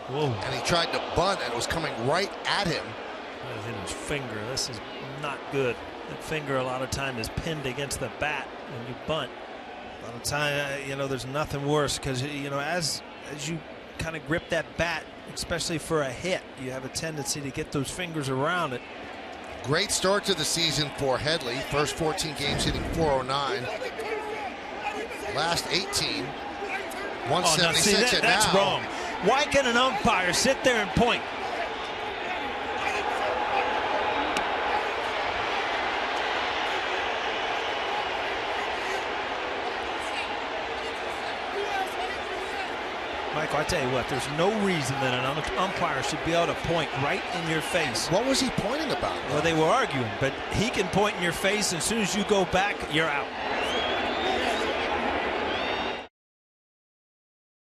Whoa. And he tried to bunt, and it was coming right at him. Hit his finger. This is not good. That finger a lot of time is pinned against the bat when you bunt. A lot of time, you know, there's nothing worse because, you know, as you kind of grip that bat, especially for a hit, you have a tendency to get those fingers around it. Great start to the season for Headley. First 14 games hitting .409. Last 18, 176. Oh, that's wrong. Why can an umpire sit there and point? Michael, I tell you what, there's no reason that an umpire should be able to point right in your face. What was he pointing about? Well, they were arguing, but he can point in your face, and as soon as you go back, you're out.